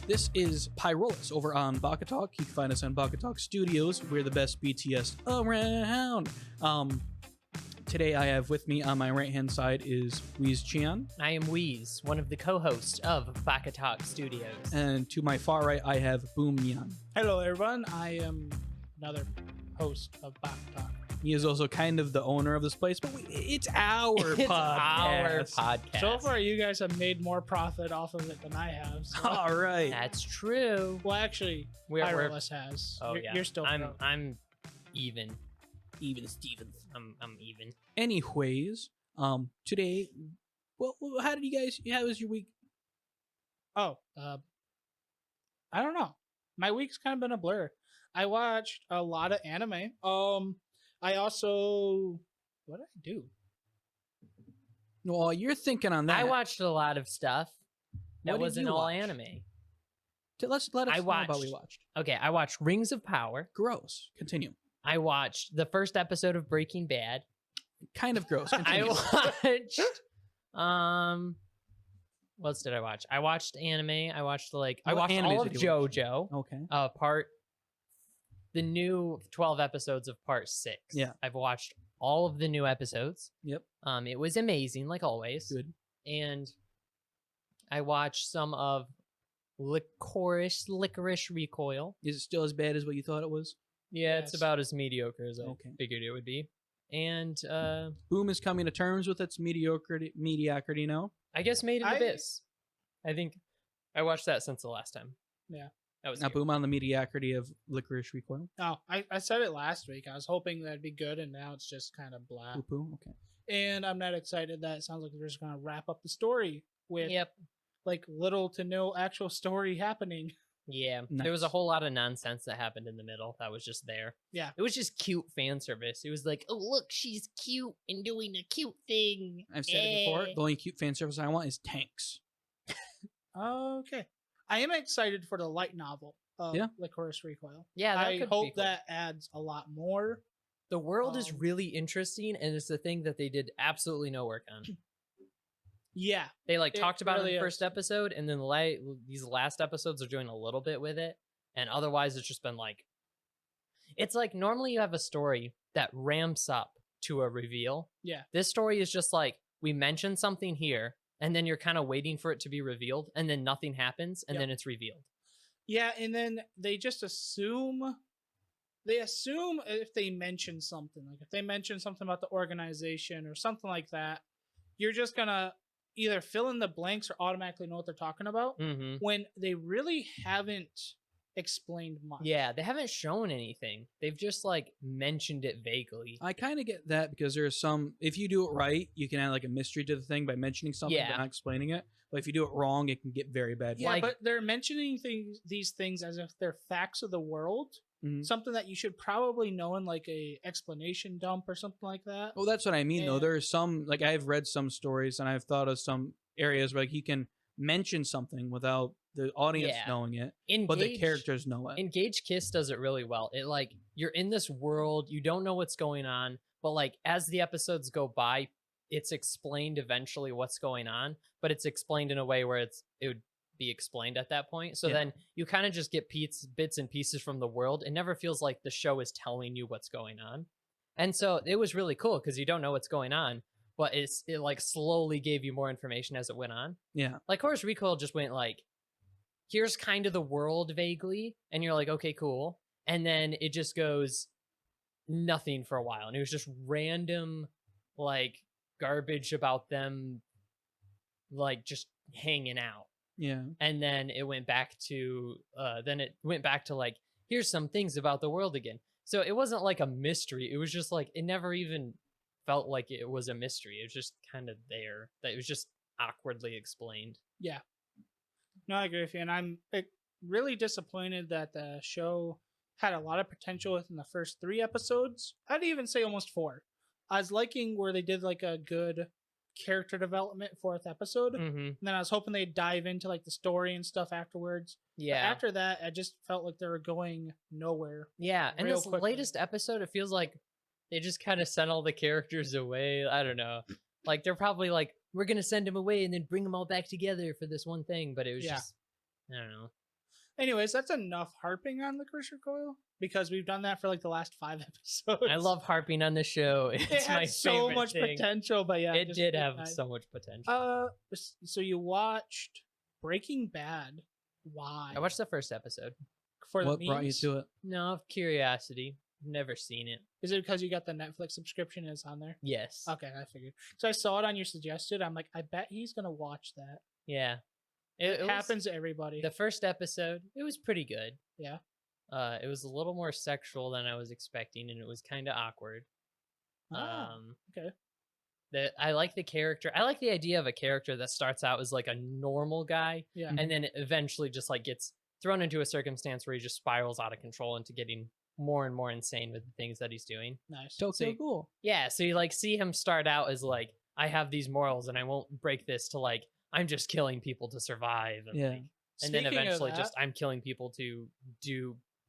This is Pyrolus over on Baka-Talk. You can find us on Baka-Talk Studios. We're the best BTS around. Today I have with me on my right-hand side is Wheeze Chian. I am Wheeze, one of the co-hosts of Baka-Talk Studios. And to my far right, I have Boom Yan. Hello, everyone. I am another host of Baka-Talk. He is also kind of the owner of this place, but it's our It's our podcast. podcast. So far, you guys have made more profit off of it than I have. So. All right. That's true. Well, actually, We're Pyrolus has. oh you're, yeah. You're still broke. I'm even. Even Stevens. I'm even. Anyways, today, well, how did you guys? How was your week? Oh, I don't know. My week's kind of been a blur. I watched a lot of anime. I also, what did I do? Well, you're thinking on that. I watched a lot of stuff What that did wasn't you all watch? anime. Let us I know about what watched- we watched. Okay, I watched Rings of Power. Gross. Continue. I watched the first episode of Breaking Bad. Kind of gross. I Continue. watched what else did I watch? I watched anime. I watched I What watched all animes of did you watch? JoJo. Okay. The new 12 episodes of part 6. Yeah. I've watched all of the new episodes. Yep. It was amazing, like always. Good. And I watched some of Licorice Recoil. Is it still as bad as what you thought it was? Yeah, it's Yes. about as mediocre as I Okay. figured it would be. And Boom is coming to terms with its mediocrity now. I guess Made in I- Abyss. I think I watched that since the last time. Yeah. That was Now, cute. Boom on the mediocrity of Licorice Recoil. Oh, I said it last week. I was hoping that'd be good, and now it's just kind of blah. Poo poo. Okay. And I'm not excited that it sounds like they're just going to wrap up the story with Yep. like little to no actual story happening. Yeah, there was a Nice. whole lot of nonsense that happened in the middle that was just there. Yeah. It was just cute fan service. It was like, oh, look, she's cute and doing a cute thing. I've said it before. Eh. The only cute fan service I want is tanks. Okay. I am excited for the light novel of Yeah. Licorice Recoil. Yeah, that I could hope be cool. that adds a lot more. The world is Um, really interesting, and it's the thing that they did absolutely no work on. Yeah. They It talked about it in really the first is. episode, and then these last episodes are doing a little bit with it, and otherwise it's just been like, it's like normally you have a story that ramps up to a reveal. Yeah. This story is just like, we mentioned something here, and then you're kind of waiting for it to be revealed, and then nothing happens, and Yep. then it's revealed. Yeah, and then they just assume if they mention something, like if they mention something about the organization or something like that, you're just gonna either fill in the blanks or automatically know what they're talking about Mm-hmm. when they really haven't explained much. Yeah, they haven't shown anything. They've just like mentioned it vaguely. I kind of get that because there's some. If you do it right, you can add like a mystery to the thing by mentioning something Yeah. but not explaining it. But if you do it wrong, it can get very bad. Yeah, Like- but they're mentioning these things as if they're facts of the world, Mhm. something that you should probably know in like a explanation dump or something like that. Well, that's what I mean, though. And- There's some, like, I've read some stories and I've thought of some areas where like, he can mention something without the audience Yeah. knowing it, Engage, but the characters know it. Engage Kiss does it really well. It like, you're in this world, you don't know what's going on, but like as the episodes go by, it's explained eventually what's going on, but it's explained in a way where it would be explained at that point. So Yeah. then you kind of just get bits and pieces from the world. It never feels like the show is telling you what's going on. And so it was really cool because you don't know what's going on, but it like slowly gave you more information as it went on. Yeah. Like Horse Recoil just went like, here's kind of the world vaguely, and you're like, okay, cool. And then it just goes nothing for a while. And it was just random like garbage about them like just hanging out. Yeah. And then it went back to like, here's some things about the world again. So it wasn't like a mystery. It was just like, it never even felt like it was a mystery. It was just kind of there. That it was just awkwardly explained. Yeah. No, I agree with you. And I'm really disappointed that the show had a lot of potential within the first 3 episodes. I'd even say almost 4. I was liking where they did like a good character development 4th episode. Mm-hmm. And then I was hoping they'd dive into like the story and stuff afterwards. But Yeah. after that, I just felt like they were going nowhere. Yeah. And real this quickly. latest episode, it feels like they just kind of sent all the characters away. I don't know. Like they're probably like, we're going to send them away and then bring them all back together for this one thing. But it was Yeah. just, I don't know. Anyways, that's enough harping on Licorice Recoil because we've done that for like the last 5 episodes. I love harping on the show. it. It's my Had so favorite much thing. potential, but yeah, It just did didn't have die. so much potential. So you watched Breaking Bad? Why? I watched the first episode. For the What brought you memes? to it? No, of curiosity. Never seen it. Is it because you got the Netflix subscription and it's on there? Yes. Okay, I figured. So I saw it on your suggested. I'm like, I bet he's gonna watch that. Yeah. It, was- happens to everybody. The first episode, it was pretty good. Yeah. It was a little more sexual than I was expecting, and it was kind of awkward. Okay. I like the character. I like the idea of a character that starts out as like a normal guy, Yeah. and then eventually just like gets thrown into a circumstance where he just spirals out of control into getting more and more insane with the things that he's doing. Nice. Tokyo Ghoul. Yeah, so you like see him start out as like, I have these morals and I won't break this, to like, I'm just killing people to survive. And, Yeah. like, and then Speaking of eventually that- just I'm killing people to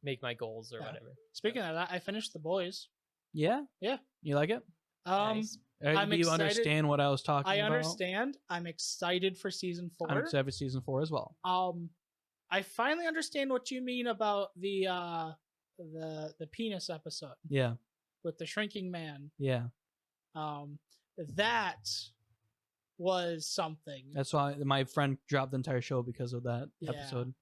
make my goals or Yeah. whatever. Speaking of that, I finished The Boys. Yeah. Yeah. You like it? Nice. I'm Do you excited- understand what I was talking I about? understand. I'm excited for season 4. I'm excited for season 4 as well. I finally understand what you mean about the penis episode Yeah. with the shrinking man. Yeah. That was something. That's why my friend dropped the entire show because of that Yeah. episode.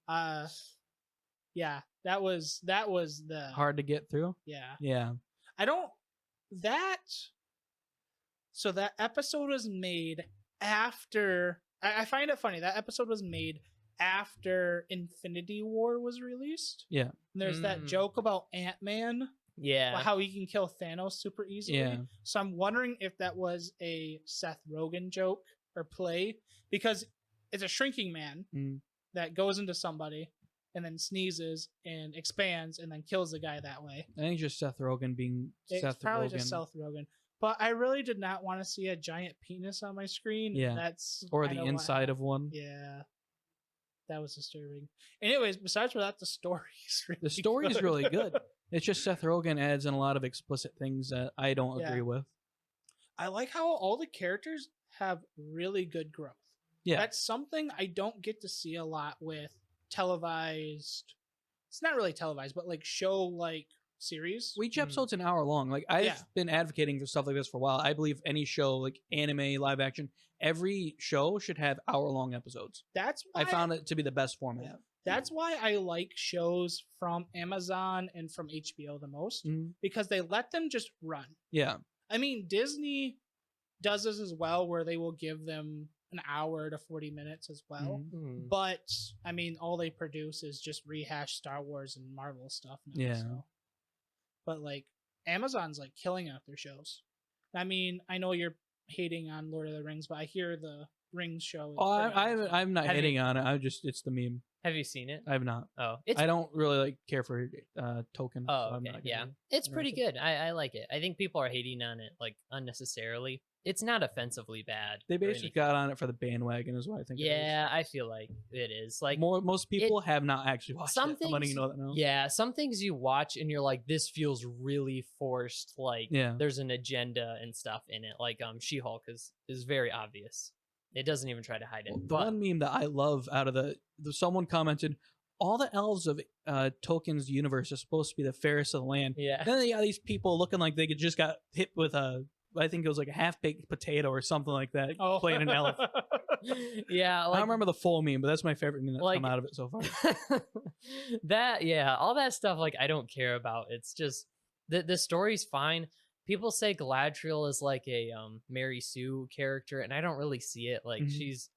Yeah, that was the Hard to get through. Yeah. Yeah. I don't that so that episode was made after I find it funny that episode was made after Infinity War was released. Yeah. And there's that Mm. joke about Ant-Man, Yeah. how he can kill Thanos super easily. Yeah. So I'm wondering if that was a Seth Rogen joke or play because it's a shrinking man Mm. that goes into somebody and then sneezes and expands and then kills the guy that way. I think it's just Seth Rogen being It's Seth probably Rogen. just Seth Rogen. But I really did not want to see a giant penis on my screen. Yeah. That's Or kinda the what inside of one. Yeah. That was disturbing. Anyways, besides for that, the story is really The story is good. really good. It's just Seth Rogen adds in a lot of explicit things that I don't Yeah. agree with. I like how all the characters have really good growth. Yeah. That's something I don't get to see a lot with televised. It's not really televised, but like show like series. Each episode's an hour long. Like I've Yeah. been advocating for stuff like this for a while. I believe any show, like anime, live action, every show should have hour-long episodes. That's why I found it to be the best format. That's why I like shows from Amazon and from HBO the most Mhm. because they let them just run. Yeah. I mean, Disney does this as well, where they will give them an hour to 40 minutes as well. Mhm. Mm. But I mean, all they produce is just rehashed Star Wars and Marvel stuff now. Yeah. So. But like, Amazon's like killing out their shows. I mean, I know you're hating on Lord of the Rings, but I hear the Rings show. Is Oh, pretty awesome. I'm not Have you- hitting on it. It's the meme. Have you seen it? I've not. Oh, it's I don't really like care for Tolkien. Oh, so I'm okay. not gonna Yeah. be It's pretty interested. good. I like it. I think people are hating on it like unnecessarily. It's not offensively bad. They or basically anything. got on it for the bandwagon, is what I think. Yeah, I feel like it is. it Like is. Most people have not actually watched some it. I'm letting you things- know that now. yeah, some things you watch and you're like, this feels really forced. Like Yeah. there's an agenda and stuff in it. Like She-Hulk is very obvious. It doesn't even try to hide it. The But one meme that I love out of someone commented, all the elves of Tolkien's universe are supposed to be the fairest of the land. yeah. Then they got these people looking like they just got hit with I think it was like a half-baked potato or something like that, Oh. playing an elf. Yeah, I don't remember the full meme, but that's my favorite meme that's like- come out of it so far. all that stuff like I don't care about. It's just the story's fine. People say Galadriel is like a Mary Sue character, and I don't really see it. Like Mhm.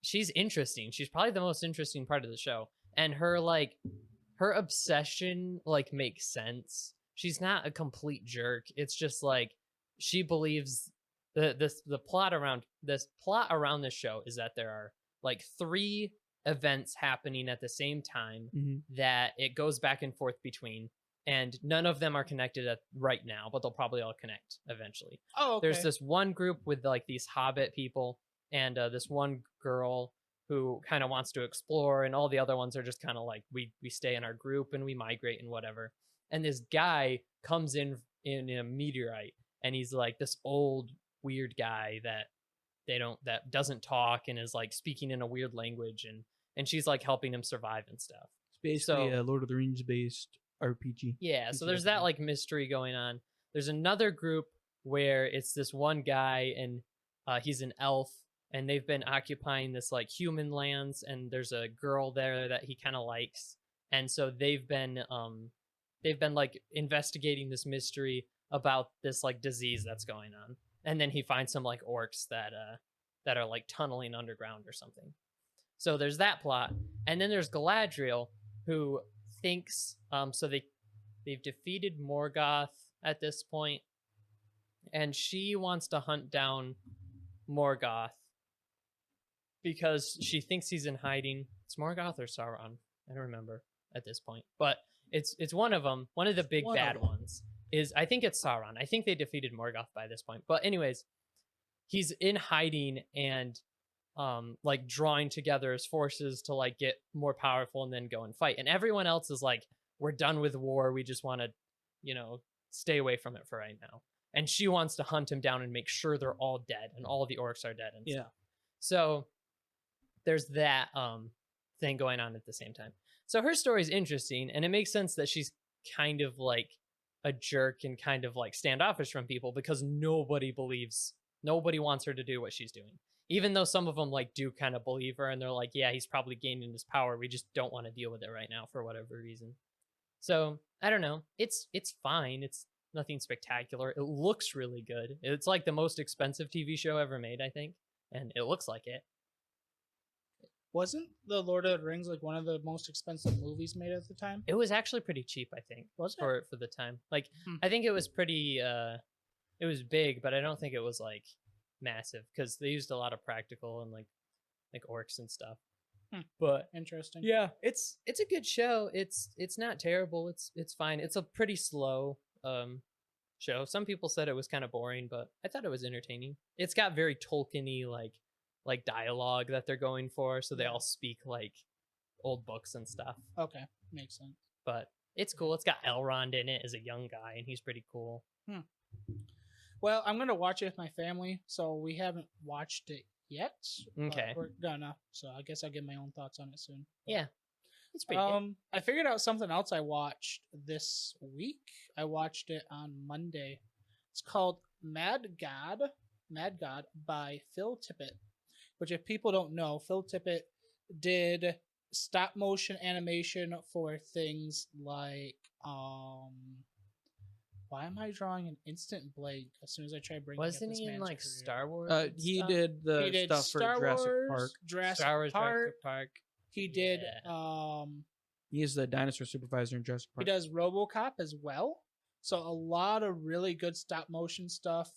she's interesting. She's probably the most interesting part of the show, and her obsession like makes sense. She's not a complete jerk. It's just like she believes the plot around this show is that there are like 3 events happening at the same time Mhm. that it goes back and forth between, and none of them are connected right now, but they'll probably all connect eventually. Oh, okay. There's this one group with like these hobbit people and this one girl who kind of wants to explore, and all the other ones are just kind of like we stay in our group and we migrate and whatever. And this guy comes in a meteorite, and he's like this old weird guy that doesn't talk and is like speaking in a weird language, and and she's like helping him survive and stuff. It's basically So- a Lord of the Rings based RPG. Yeah, so PC there's that RPG. like mystery going on. There's another group where it's this one guy and he's an elf and they've been occupying this like human lands and there's a girl there that he kind of likes. And so they've been like investigating this mystery about this like disease that's going on. And then he finds some like orcs that are like tunneling underground or something. So there's that plot. And then there's Galadriel who thinks so they've defeated Morgoth at this point, and she wants to hunt down Morgoth because she thinks he's in hiding. It's Morgoth or Sauron, I don't remember at this point, but it's one of them. One of the big One of bad them. ones is, I think it's Sauron. I think they defeated Morgoth by this point, but anyways, he's in hiding and like drawing together his forces to like get more powerful and then go and fight. And everyone else is like, we're done with war. We just want to, stay away from it for right now. And she wants to hunt him down and make sure they're all dead and all the orcs are dead and Yeah. stuff. So there's that thing going on at the same time. So her story is interesting, and it makes sense that she's kind of like a jerk and kind of like standoffish from people because nobody wants her to do what she's doing. Even though some of them like do kind of believe her and they're like, yeah, he's probably gaining his power. We just don't want to deal with it right now for whatever reason. So I don't know. It's fine. It's nothing spectacular. It looks really good. It's like the most expensive TV show ever made, I think. And it looks like it. Wasn't the Lord of the Rings like one of the most expensive movies made at the time? It was actually pretty cheap, I think, Was it? for the time. Like, Hmm. I think it was pretty, it was big, but I don't think it was like massive because they used a lot of practical and like orcs and stuff. But Interesting. yeah, it's a good show. It's not terrible. It's fine. It's a pretty slow show. Some people said it was kind of boring, but I thought it was entertaining. It's got very Tolkien-y like dialogue that they're going for, so they all speak like old books and stuff. Okay, makes sense. But it's cool. It's got Elrond in it as a young guy, and he's pretty cool. Well, I'm gonna watch it with my family, so we haven't watched it yet. but Okay. we're gonna. So I guess I'll give my own thoughts on it soon. Yeah, it's pretty good. I figured out something else I watched this week. I watched it on Monday. It's called Mad God by Phil Tippett. Which, if people don't know, Phil Tippett did stop motion animation for things like why am I drawing an instant blank as soon as I try bringing up Wasn't this he in man's like career? Star Wars? and He stuff? did the He did stuff Star for Jurassic Wars, Park. Jurassic Star Wars, Park. Jurassic Park. He did Yeah. He is the dinosaur supervisor in Jurassic he Park. does RoboCop as well. So a lot of really good stop motion stuff.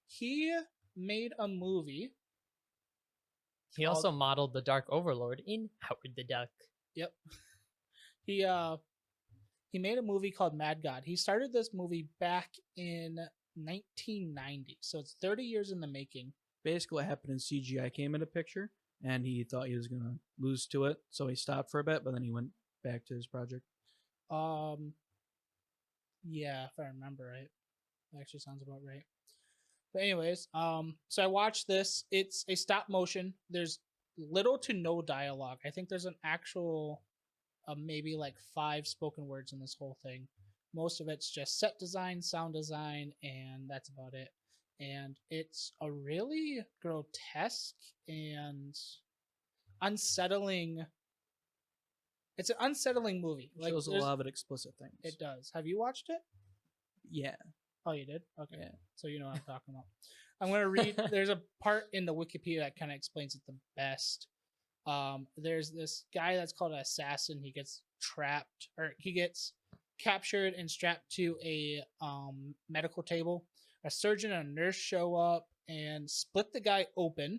He made a movie. He also modeled the Dark Overlord in Howard the Duck. Yep. He made a movie called Mad God. He started this movie back in 1990. So it's 30 years in the making. Basically, what happened in CGI came into picture, and he thought he was gonna lose to it, so he stopped for a bit, but then he went back to his project. Yeah, if I remember right. That actually sounds about right. But anyways, so I watched this. It's a stop motion. There's little to no dialogue. I think there's an actual maybe like 5 spoken words in this whole thing. Most of it's just set design, sound design, and that's about it. And it's a really grotesque and unsettling. It's an unsettling movie. Like, shows a there's- lot of explicit things. It does. Have you watched it? Yeah. Oh, you did? Okay. Yeah. So you know what I'm talking about. I'm going to read. There's a part in the Wikipedia that kind of explains it the best. There's this guy that's called an assassin. He gets trapped, or he gets captured and strapped to a medical table. A surgeon and a nurse show up and split the guy open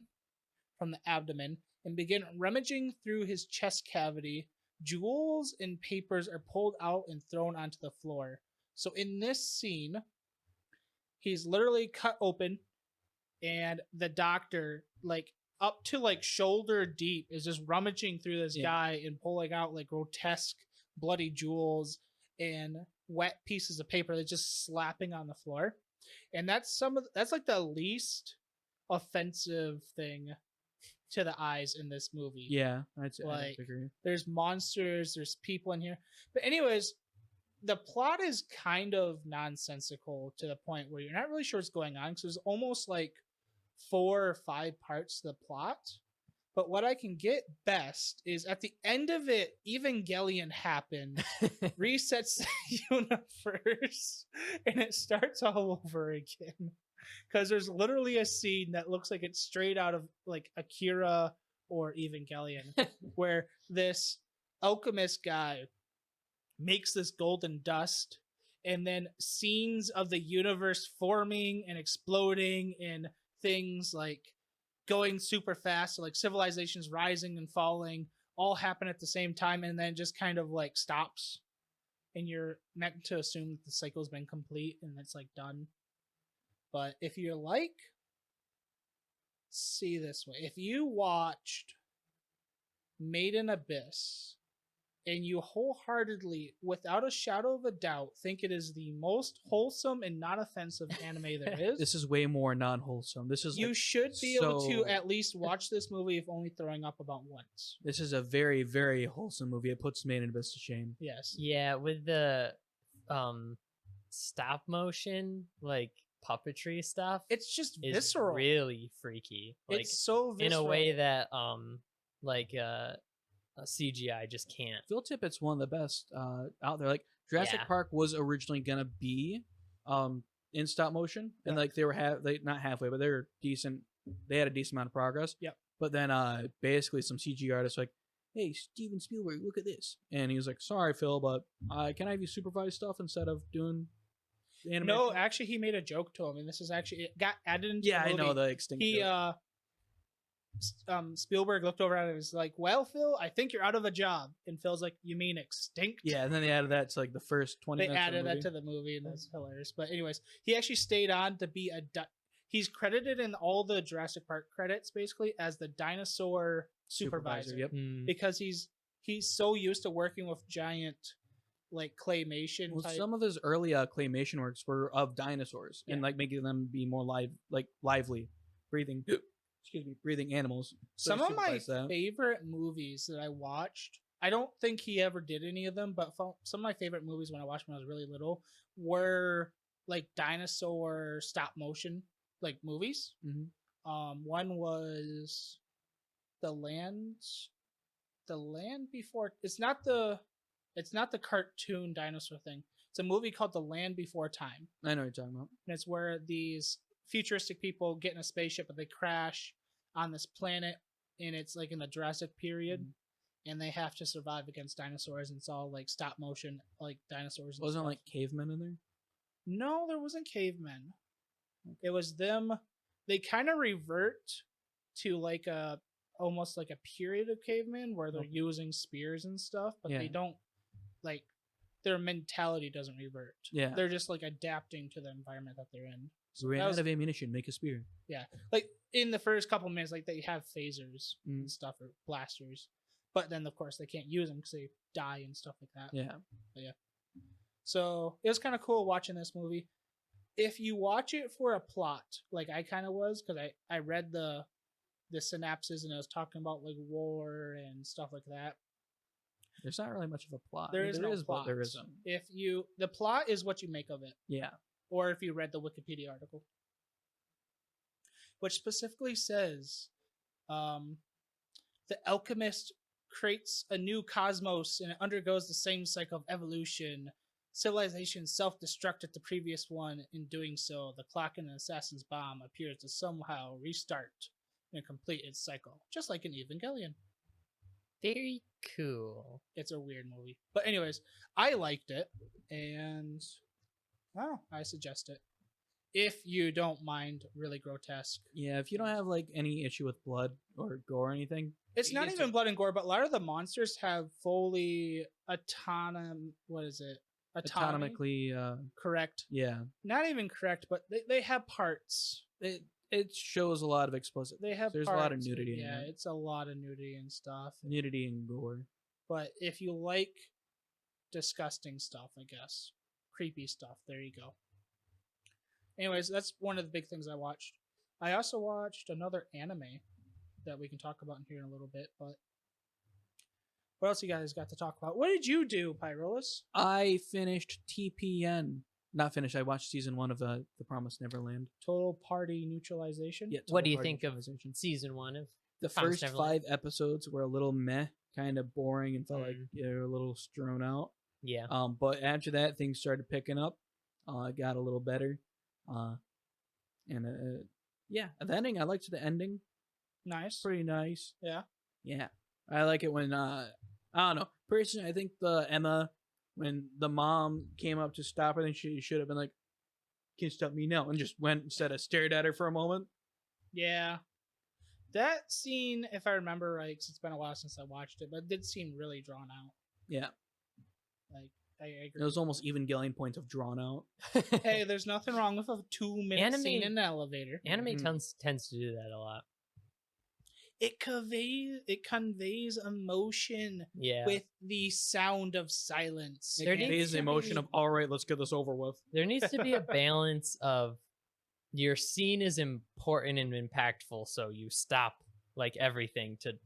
from the abdomen and begin rummaging through his chest cavity. Jewels and papers are pulled out and thrown onto the floor. So in this scene, he's literally cut open, and the doctor, like up to like shoulder deep, is just rummaging through this guy and pulling out like grotesque bloody jewels and wet pieces of paper that's just slapping on the floor. And that's like the least offensive thing to the eyes in this movie. Yeah, I'd Like, agree. there's monsters, there's people in here. But anyways, the plot is kind of nonsensical to the point where you're not really sure what's going on because there's almost like 4 or 5 parts to the plot. But what I can get best is at the end of it, Evangelion happened, resets the universe, and it starts all over again. Because there's literally a scene that looks like it's straight out of like Akira or Evangelion, where this alchemist guy makes this golden dust, and then scenes of the universe forming and exploding and things like going super fast, so like civilizations rising and falling all happen at the same time, and then just kind of like stops, and you're meant to assume that the cycle's been complete and it's like done. But if you're like, see this way, if you watched Made in Abyss and you wholeheartedly, without a shadow of a doubt, think it is the most wholesome and not offensive anime there is, This is way more non-wholesome. This is you like, should be able to so- at least watch this movie if only throwing up about once. this is a very, very wholesome movie. It puts Made in Abyss to shame. Yes. Yeah, with the stop motion like puppetry stuff, It's just is visceral. really freaky. Like It's so visceral. in a way that like a CGI just can't. Phil Tippett's one of the best out there. Like Jurassic Yeah. Park was originally gonna be in stop motion, and Yeah. like they were they not halfway, but they were decent. They had a decent amount of progress. Yep. But then basically some CG artists were like, hey, Steven Spielberg, look at this, and he was like, sorry Phil, but can I have you supervise stuff instead of doing the animation? No, actually, he made a joke to him, and this is actually it got added into yeah, the I movie. know the extinct. He joke. Spielberg looked over at him and was like, "Well, Phil, I think you're out of a job." And Phil's like, "You mean extinct?" Yeah, and then they added that to like the first 20 They minutes. added of the that movie. to the movie, and that's hilarious. But anyways, he actually stayed on to be he's credited in all the Jurassic Park credits basically as the dinosaur supervisor. Yep. Because he's so used to working with giant like claymation Well, type. some of his early claymation works were of dinosaurs and Yeah. like making them be more lively, breathing. Excuse me, breathing animals. So Some he of my supervised that. favorite movies that I watched, I don't think he ever did any of them, but some of my favorite movies when I watched when I was really little were like dinosaur stop motion like movies. Mhm. One was The Land Before. It's not the cartoon dinosaur thing. It's a movie called The Land Before Time. I know what you're talking about. And it's where these futuristic people get in a spaceship, but they crash on this planet, and it's like in the Jurassic period, and they have to survive against dinosaurs, and it's all like stop motion, like dinosaurs. And Wasn't stuff. like cavemen in there? No, there wasn't cavemen. It was them. They kind of revert to like almost like a period of cavemen where they're using spears and stuff, but Yeah. they don't like their mentality doesn't revert. Yeah. They're just like adapting to the environment that they're in. So ran that out was- of ammunition, make a spear. Like in the first couple minutes, like they have phasers Mm. and stuff or blasters, but then of course they can't use them because they die and stuff like that. Yeah. So it was kind of cool watching this movie. If you watch it for a plot, like I kind of was, because I read the synapses and it was talking about like war and stuff like that. There's not really much of a plot. There I mean, is there no is, plot. but there isn't. The plot is what you make of it, Yeah. or if you read the Wikipedia article, which specifically says, the alchemist creates a new cosmos and it undergoes the same cycle of evolution. Civilization self-destruct at the previous one. In doing so, the clock in an assassin's bomb appears to somehow restart and complete its cycle, just like in Evangelion. Very cool. It's a weird movie, but anyways, I liked it, and I suggest it if you don't mind really grotesque. Yeah, if you don't have like any issue with blood or gore or anything, It's you not get even to- blood and gore, but a lot of the monsters have fully autonomous. What is it? Autonomy. autonomically, Correct. yeah, Not even correct, but they have parts. it shows a lot of explicit. They have. There's parts. a lot of nudity in Yeah, it. it's a lot of nudity and stuff. Nudity and gore. But if you like disgusting stuff, I guess creepy stuff, there you go. Anyways, that's one of the big things I watched. I also watched another anime that we can talk about in here in a little bit. But what else you guys got to talk about? What did you do, Pyrolus? I finished TPN. Not finished. I watched season 1 of The Promised Neverland. Total Party Neutralization. Yeah. What Total do you Party think of Neutralization. season 1 of The Promised first Neverland? 5 episodes were a little meh, kind of boring, and felt like they were a little strewn out. Yeah. But after that, things started picking up. It got a little better. Yeah, the ending. I liked the ending. Nice. Pretty nice. Yeah. Yeah, I like it when I don't know. Personally, I think the Emma, when the mom came up to stop her, then she should have been like, "Can't stop me now," and just went instead of stared at her for a moment. Yeah. That scene, if I remember right, 'cause it's been a while since I watched it, but it did seem really drawn out. Yeah, Like, I it agree. was almost Evangelion points of drawn out. Hey, there's nothing wrong with a 2-minute Anime- scene in an elevator. Anime tends to do that a lot. It conveys emotion Yeah. with the sound of silence. It There conveys needs the to emotion be- of all right, let's get this over with. There needs to be a balance of your scene is important and impactful, so you stop like everything to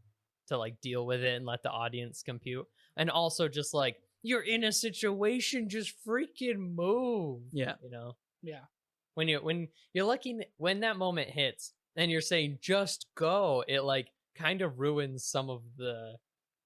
like deal with it and let the audience compute. And also just like you're in a situation, just freaking move. Yeah, You know? Yeah. When you're looking when that moment hits and you're saying just go, it like kind of ruins some of the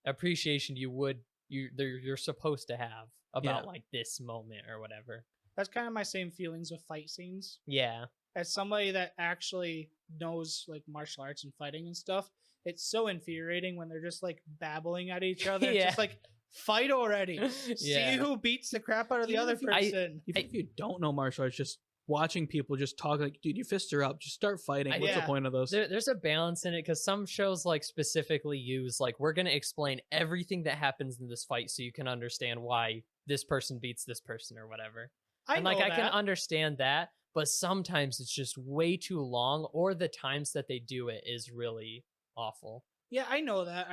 appreciation you're supposed to have about Yeah. like this moment or whatever. That's kind of my same feelings with fight scenes. Yeah. As somebody that actually knows like martial arts and fighting and stuff, it's so infuriating when they're just like babbling at each other. It's Yeah. just like, fight already. See Yeah. who beats the crap out of the Even other if you- person. even if you don't know martial arts, just watching people just talk like, dude, your fists are up, just start fighting. What's the Yeah. point of this? There's a balance in it because some shows like specifically use like we're gonna explain everything that happens in this fight so you can understand why this person beats this person or whatever. I And like know I can that. understand that, but sometimes it's just way too long, or the times that they do it is really awful. Yeah, I know that.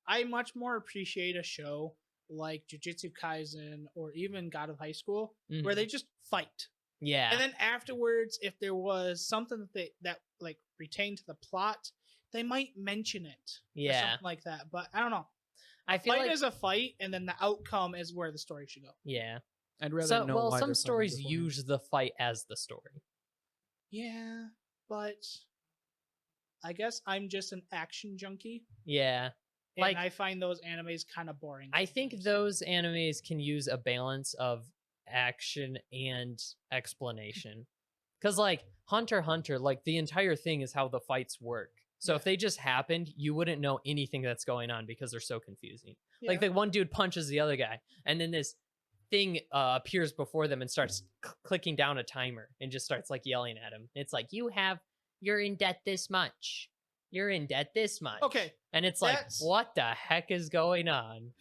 I much more appreciate a show like Jujutsu Kaisen or even God of High School where Mhm. they just fight. Yeah, And then afterwards, if there was something that like retained to the plot, they might mention it. Or yeah. something like that. But I don't know. I feel Fight like is a fight, and then the outcome is where the story should go. yeah. I'd rather So know well, why some they're fighting stories beforehand. use the fight as the story. Yeah, but I guess I'm just an action junkie, Yeah, and Like- I find those animes kind of boring. I think sometimes. those animes can use a balance of action and explanation. Cause like Hunter x Hunter, like the entire thing is how the fights work. So if they just happened, you wouldn't know anything that's going on because they're so confusing. Like Yeah. the one dude punches the other guy, and then this thing appears before them and starts clicking down a timer and just starts like yelling at him. It's like you're in debt this much. You're in debt this much. Okay, And it's like, that's- what the heck is going on?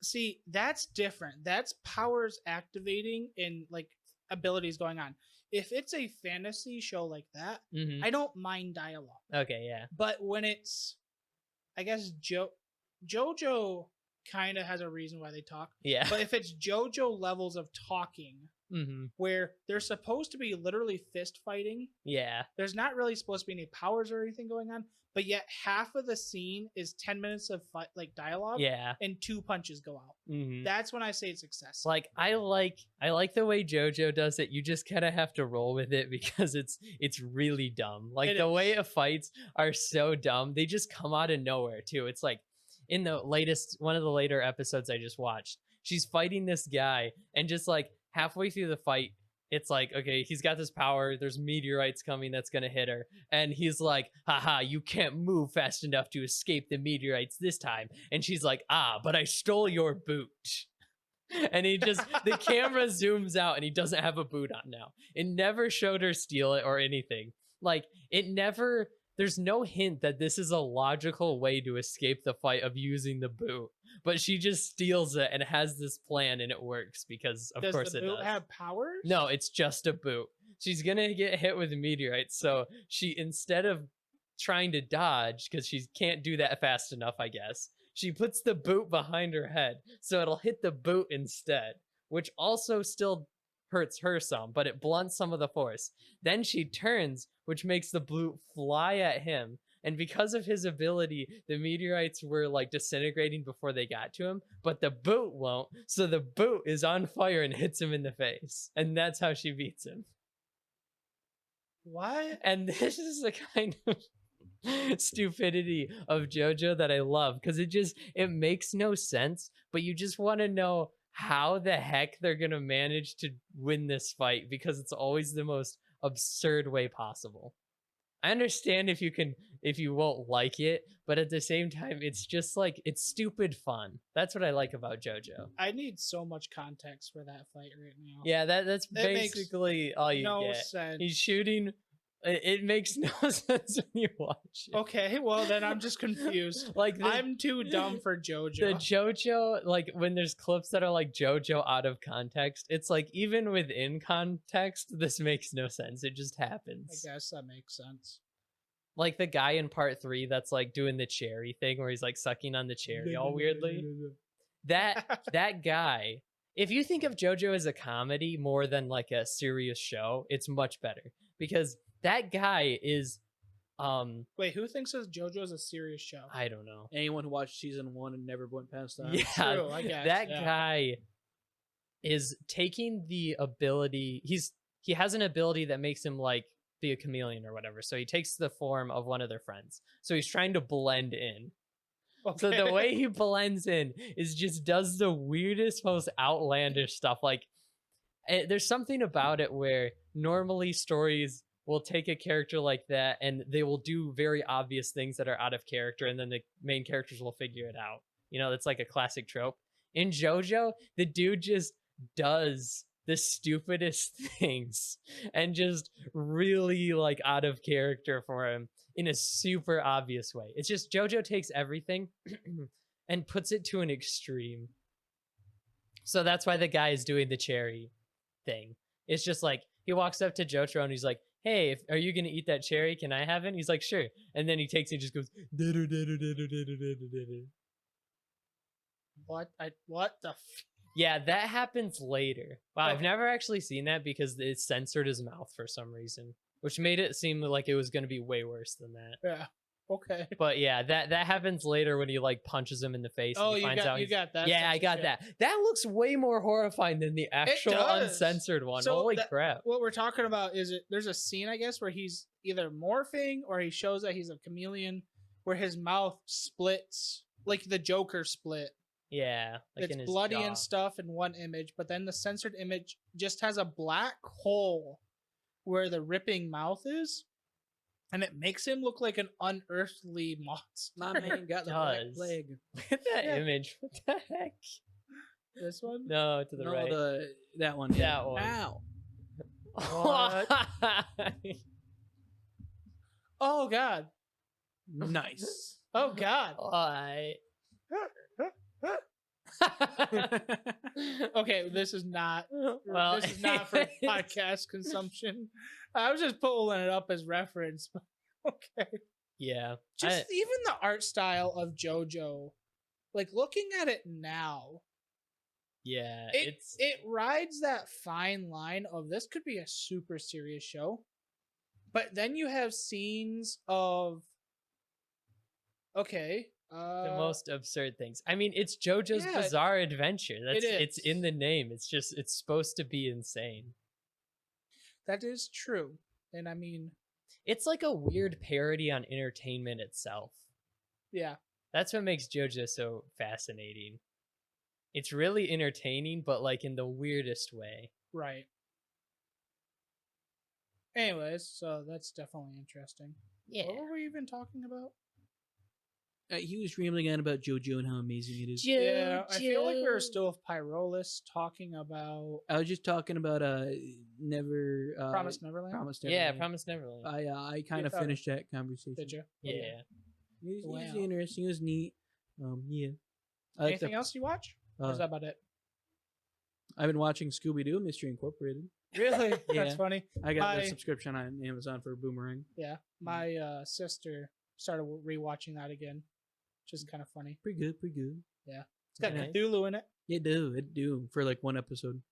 see, that's different. That's powers activating and like abilities going on. If it's a fantasy show like that, Hmm. I don't mind dialogue. Okay, yeah. But when it's, I guess JoJo kind of has a reason why they talk. Yeah. But if it's JoJo levels of talking, Hmm. where they're supposed to be literally fist fighting, Yeah. there's not really supposed to be any powers or anything going on. But yet half of the scene is 10 minutes of fight, like dialogue, Yeah. and 2 punches go out. Hmm. That's when I say it's excessive. Like I like the way JoJo does it. You just kind of have to roll with it because it's really dumb. Like It the is. way it fights are so dumb. They just come out of nowhere too. It's like in the latest one of the later episodes I just watched. She's fighting this guy and just like halfway through the fight it's like, okay, he's got this power. There's meteorites coming that's going to hit her. And he's like, haha, you can't move fast enough to escape the meteorites this time. And she's like, but I stole your boot. And he just, the camera zooms out and he doesn't have a boot on now. It never showed her steal it or anything. Like, it never, there's no hint that this is a logical way to escape the fight of using the boot. But she just steals it and has this plan and it works because, of does course, the it boot does. have powers? No, it's just a boot. She's gonna get hit with meteorites, so she, instead of trying to dodge, because she can't do that fast enough, I guess, she puts the boot behind her head, so it'll hit the boot instead, which also still hurts her some, but it blunts some of the force. Then she turns, which makes the boot fly at him, And because of his ability, the meteorites were like disintegrating before they got to him, but the boot won't. So the boot is on fire and hits him in the face. And that's how she beats him. What? And this is the kind of stupidity of JoJo that I love, because it makes no sense, but you just want to know how the heck they're gonna manage to win this fight, because it's always the most absurd way possible. I understand if you won't like it, but at the same time, it's just like, it's stupid fun. That's what I like about JoJo. I need so much context for that fight right now. Yeah, that's makes basically all you no get. sense. He's shooting. It makes no sense when you watch it. Okay, well then I'm just confused. Like I'm too dumb for JoJo. the JoJo, like when there's clips that are like JoJo out of context, it's like even within context, this makes no sense. It just happens. I guess that makes sense. Like the guy in part 3 that's like doing the cherry thing where he's like sucking on the cherry all weirdly. That guy, if you think of JoJo as a comedy more than like a serious show, it's much better, because that guy is Wait, who thinks of JoJo as a serious show? I don't know. Anyone who watched season 1 and never went past that. Yeah, True, I guess, that yeah. guy is taking the ability. He has an ability that makes him like be a chameleon or whatever. So he takes the form of one of their friends. So he's trying to blend in. Okay. So the way he blends in is just does the weirdest, most outlandish stuff. Like there's something about it where normally stories will take a character like that and they will do very obvious things that are out of character, and then the main characters will figure it out. You know, that's like a classic trope. In JoJo, the dude just does the stupidest things and just really like out of character for him in a super obvious way. It's just JoJo takes everything and puts it to an extreme. So that's why the guy is doing the cherry thing. It's just like he walks up to Jotaro and he's like, "Hey, are you gonna eat that cherry? Can I have it?" And he's like, "Sure." And then he takes it and just goes. What the? Yeah, that happens later. Wow, I've never actually seen that because it censored his mouth for some reason, which made it seem like it was gonna be way worse than that. Yeah. Okay. But yeah, that happens later when he like punches him in the face. Oh, and he finds out you got that. Yeah, I got that. That looks way more horrifying than the actual does. uncensored one. So Holy crap. What we're talking about is there's a scene, I guess, where he's either morphing or he shows that he's a chameleon, where his mouth splits like the Joker split. Yeah, like It's in his bloody jaw. and stuff in one image, but then the censored image just has a black hole where the ripping mouth is, and it makes him look like an unearthly monster. My man got the black plague. Look at that image. What the heck? This one? No, to the No, right. that one. That one. Ow. What? Oh God. Nice. Oh God. Why? Okay, this is not Well, this is not for podcast consumption. I was just pulling it up as reference. But okay. Yeah. Just even the art style of JoJo, like looking at it now, Yeah, it rides that fine line of this could be a super serious show, but then you have scenes of the most absurd things. I mean, it's JoJo's Bizarre Adventure. It's in the name. It's supposed to be insane. That is true. And I mean, it's like a weird parody on entertainment itself. Yeah. That's what makes JoJo so fascinating. It's really entertaining, but like in the weirdest way. Right. Anyways, so that's definitely interesting. Yeah. What were we even talking about? He was rambling on about JoJo and how amazing it is. Yeah, I feel like we were still with Pyrolus talking about. I was just talking about never Promised Neverland. Promised Yeah, Neverland. Promised Neverland. I kind of finished that conversation. Did you? Yeah. It was Wow. interesting. It was neat. Yeah. I like Anything else you watch? Or is that about it? I've been watching Scooby Doo Mystery Incorporated. Really? Yeah. That's funny. I got the subscription on Amazon for Boomerang. Yeah, my sister started rewatching that again, which is kind of funny. Pretty good, pretty good. Yeah, it's got Nice. Cthulhu in it. It do for like one episode.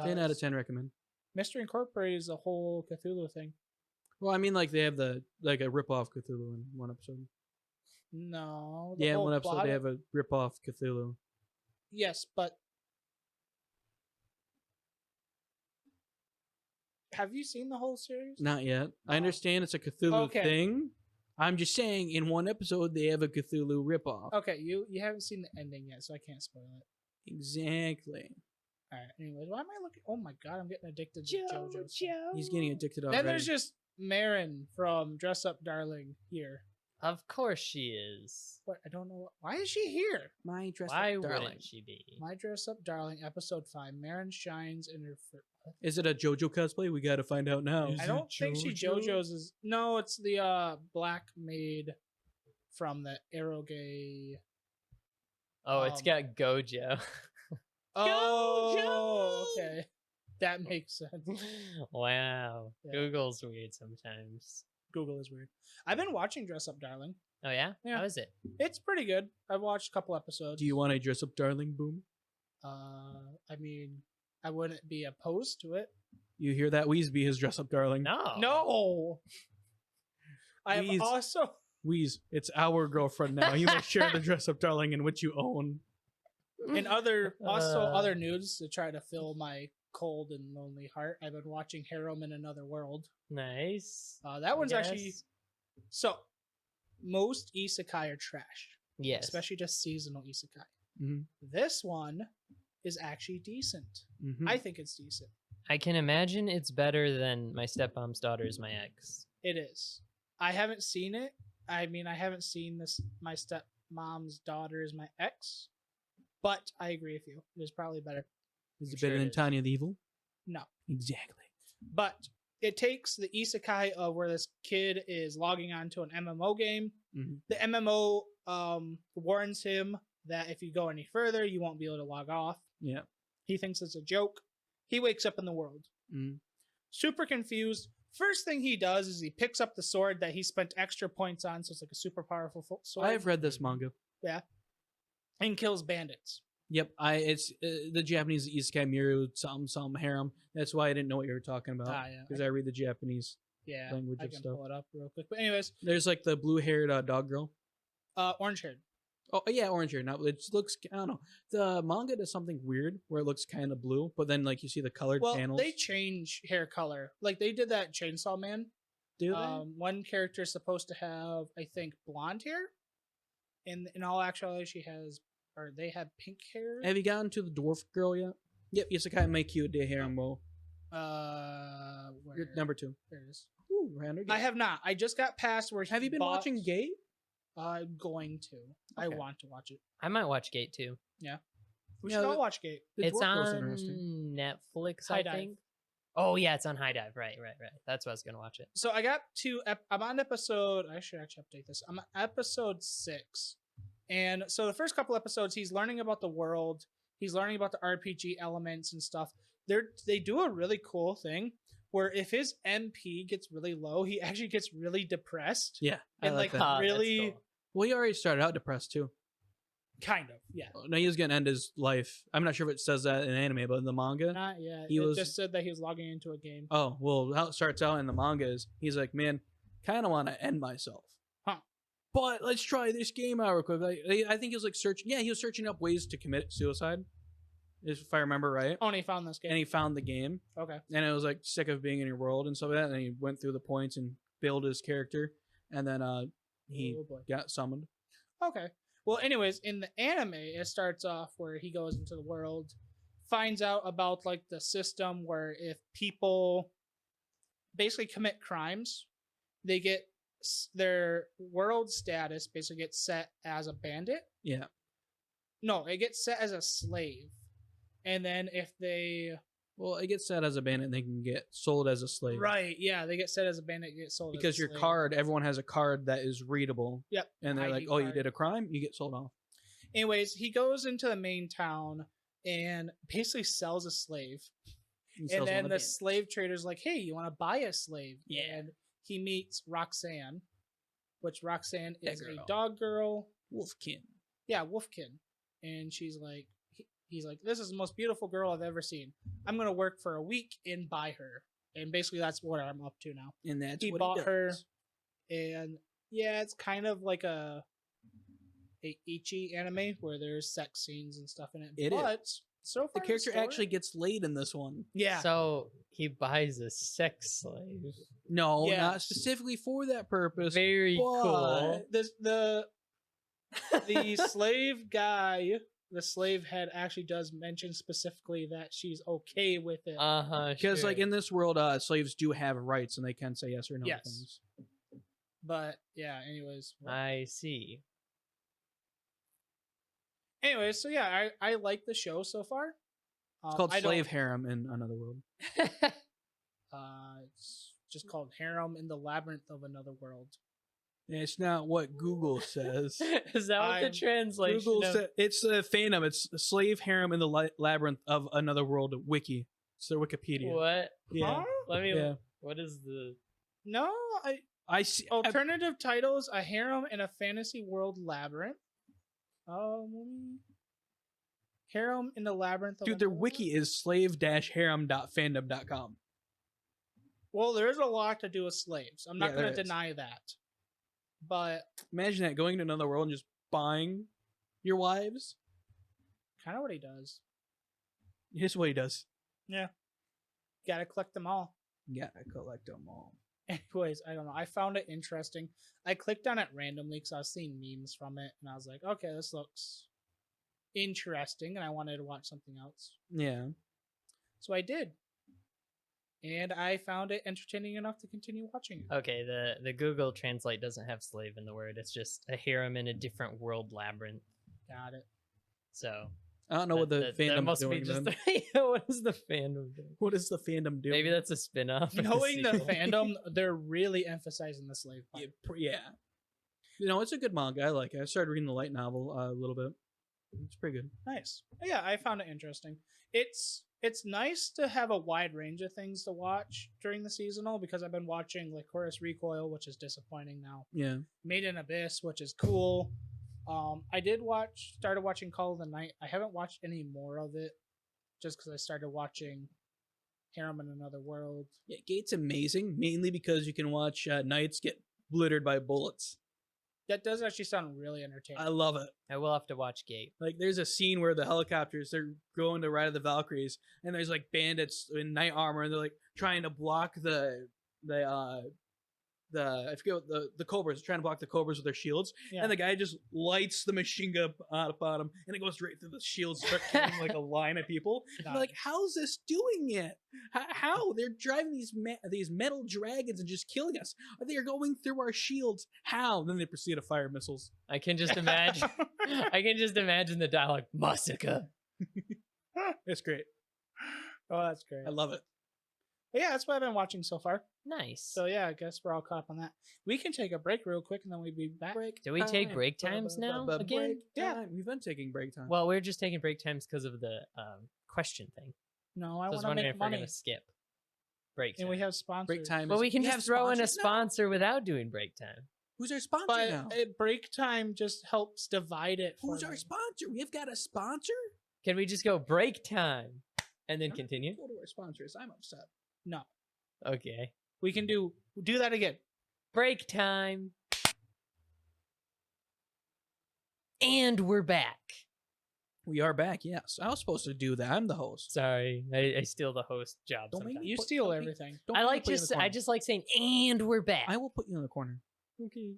10 out of 10 recommend. Mystery Incorporated is a whole Cthulhu thing. Well, I mean, like they have the like a rip off Cthulhu in one episode. No. The Yeah, in whole one episode plot they of- have a rip off Cthulhu. Yes, but have you seen the whole series? Not yet. I Oh. understand it's a Cthulhu Okay. thing. I'm just saying, in one episode they have a Cthulhu rip off. Okay, you haven't seen the ending yet, so I can't spoil it. Exactly. All right. Anyways, why am I looking? Oh my god, I'm getting addicted to JoJo. stuff. He's getting addicted already. Then there's just Marin from Dress Up Darling here. Of course she is. But I don't know why is she here. my dress Why up darling. wouldn't she be? My Dress Up Darling, episode 5. Marin shines in her. Is it a JoJo cosplay? We got to find out now. I don't think she JoJo's is. No, it's the black maid from the Eroge. Oh, it's got Gojo. Oh, okay. That makes sense. Wow. Yeah. Google's weird sometimes. Google is weird. I've been watching Dress Up Darling. Oh yeah? Yeah. How is it? It's pretty good. I've watched a couple episodes. Do you want a dress up darling? Boom. I mean, I wouldn't be opposed to it. You hear that? Wheeze be his dress up darling. No. No. I have Please. also. Wheeze, it's our girlfriend now. You must share the dress up darling in which you own. In other Uh. other news to try to fill my cold and lonely heart, I've been watching Harem in Another World. Nice. That one's actually Yes. so. Most isekai are trash, Yes. especially just seasonal isekai. Mhm. This one is actually decent. Mhm. I think it's decent. I can imagine it's better than My Stepmom's Daughter is My Ex. It is. I haven't seen it. I mean, I haven't seen this. My Stepmom's Daughter is My Ex, but I agree with you. It is probably better. Is it Sure better it than is. Tanya the Evil? No. Exactly. But it takes the isekai of where this kid is logging on to an MMO game. Mhm. The MMO warns him that if you go any further, you won't be able to log off. Yeah. He thinks it's a joke. He wakes up in the world. Mhm. Super confused. First thing he does is he picks up the sword that he spent extra points on, so it's like a super powerful sword, I've read this manga. and kills bandits. Yep, it's the Japanese isekai miru some harem. That's why I didn't know what you were talking about Yeah. because I read the Japanese Yeah, language I of can stuff. pull it up real quick. But anyways, There's like the blue-haired dog girl. orange haired. Oh yeah, orange hair. Now it looks. I don't know. The manga does something weird where it looks kind of blue, but then like you see the colored Well, panels. they change hair color. Like they did that in Chainsaw Man. Do they? One character is supposed to have, I think, blonde hair. In all actuality, they have pink hair. Have you gotten to the dwarf girl yet? Yep, Isekai Make You de Harem. Where? You're number 2. There it is. Ooh, Randall. I have not. I just got past where. Have he you been bought- watching Gate? I'm going to. I Okay. want to watch it. I might watch Gate too. We Yeah, should all the- watch Gate. The It's dwarf girl's on interesting. Netflix, High I Dive. think. Oh yeah, it's on High Dive. Right. That's why I was gonna watch it. So I got to. I'm on episode. I should actually update this. I'm on episode 6, and so the first couple episodes, he's learning about the world. He's learning about the RPG elements and stuff. They do a really cool thing where if his MP gets really low, he actually gets really depressed. Yeah, I And, like like, that. Ah, that's really- cool. Well, he already started out depressed too. Kind of, yeah. No, he was gonna end his life. I'm not sure if it says that in anime, but in the manga. Not yet. He It was- just said that he was logging into a game. Oh well, how it starts out in the manga is he's like, man, kind of want to end myself. Huh. But let's try this game out real quick. Like, I think he was like searching. Yeah, he was searching up ways to commit suicide, if I remember right. Oh, and he found this game. And he found the game, Okay. and it was like sick of being in your world and stuff like that. And he went through the points and built his character, and then he Oh, boy. got summoned. Okay. Well, anyways, in the anime, it starts off where he goes into the world, finds out about like the system where if people basically commit crimes, they get their world status basically gets set as a bandit. Yeah, No, it gets set as a slave. And then if they well, it gets set as a bandit, and they can get sold as a slave. right, yeah, they get set as a bandit, get sold as Because a your slave. card, everyone has a card that is readable. Yep. And they're like, ID oh, you card. did a crime, you get sold off. Anyways, he goes into the main town and basically sells a slave. He And sells then one the of slave trader's like, hey, you want to buy a slave? Yeah. And he meets Roxanne, which Roxanne That is a girl. dog girl. Wolfkin. Yeah, Wolfkin. And she's like, he's like, this is the most beautiful girl I've ever seen. I'm going to work for a week and buy her. and basically that's what I'm up to now. And that's He what bought he her, does. and yeah, it's kind of like a ichi anime where there's sex scenes and stuff in it. It but so The far character story- actually gets laid in this one. yeah. So he buys a sex slave. No, not Yes. specifically for that purpose. Very cool. The slave guy, the slave head actually does mention specifically that she's okay with it. Because like in this world, slaves do have rights and they can say yes or no to Yes. things. But yeah, anyways. I see. Anyways, so yeah, I like the show so far. It's called I don't- Slave Harem in Another World. It's just called Harem in the Labyrinth of Another World. It's not what Google says. Is that what the I'm- translation Google of- said it's a fandom. It's Slave Harem in the Labyrinth of Another World wiki. It's their Wikipedia. What? Yeah. Huh? Let me. Yeah. What is the? No, I see. alternative titles: A Harem in a Fantasy World Labyrinth. Harem in the Labyrinth of Dude, their Another wiki World? is slave-harem.fandom.com. Well, there's a lot to do with slaves. I'm not Yeah, going there to is. deny that. But Imagine that, going to another world and just buying your wives. kind of what he does. Here's what he does. Got to collect them all. Yeah, I collect them all. Anyways, I don't know. I found it interesting. I clicked on it randomly because I was seeing memes from it, and I was like, okay, this looks interesting, and I wanted to watch something else. Yeah. So I did. And I found it entertaining enough to continue watching it. Okay, the Google Translate doesn't have slave in the word. It's just a harem in a different world labyrinth. Got it. So I don't know what the that fandom's must doing. be just. Then. What is the fandom doing? What is the fandom doing? Maybe that's a spin-off. of Knowing the sequel. fandom, they're really emphasizing the slave part. Yeah. You know, it's a good manga. I like it. I started reading the light novel a little bit. It's pretty good. Nice. Yeah, I found it interesting. It's nice to have a wide range of things to watch during the seasonal because I've been watching like Chorus Recoil, which is disappointing now. Yeah. Made in Abyss, which is cool. I started watching Call of the Night. I haven't watched any more of it just because I started watching Harem in Another World. Yeah, Gate's amazing, mainly because you can watch knights get blittered by bullets. That does actually sound really entertaining. I love it. I will have to watch Gate. Like, there's a scene where the helicopters, they're going to ride the Valkyries, and there's like bandits in knight armor, and they're like trying to block the I forget what the Cobras, trying to block the Cobras with their shields, Yeah. and the guy just lights the machine gun upon him, and it goes right through the shields, start killing like a line of people. And they're like, how's this doing it? How they're driving these metal dragons and just killing us? They are going through our shields. How? And then they proceed to fire missiles. I can just imagine. I can just imagine the dialogue. Massacre. It's great. Oh, that's great. I love it. But yeah, that's what I've been watching so far. Nice. So yeah, I guess we're all caught up on that. We can take a break real quick and then we'll be back. Do we take break times now again? Break Yeah. time. We've been taking break time. Well, we're just taking break times because of the question thing. No, I I was want to wondering make if we're money. gonna skip break time. And we have sponsors. break time. But is- we can have just throw in a sponsors now. sponsor without doing break time. Who's our sponsor But now? break time just helps divide it. Who's for our me. sponsor? We've got a sponsor. Can we just go break time and then Huh? continue? Go to our sponsors. I'm upset. No, Okay. we can do that again. Break time. And we're back. We are back. Yes, I was supposed to do that. I'm the host. Sorry, I steal the host job. Don't make sometimes. me You put- steal don't make- everything. Don't I make me like put you in the just I corner. just like saying and we're back. I will put you in the corner. Okay.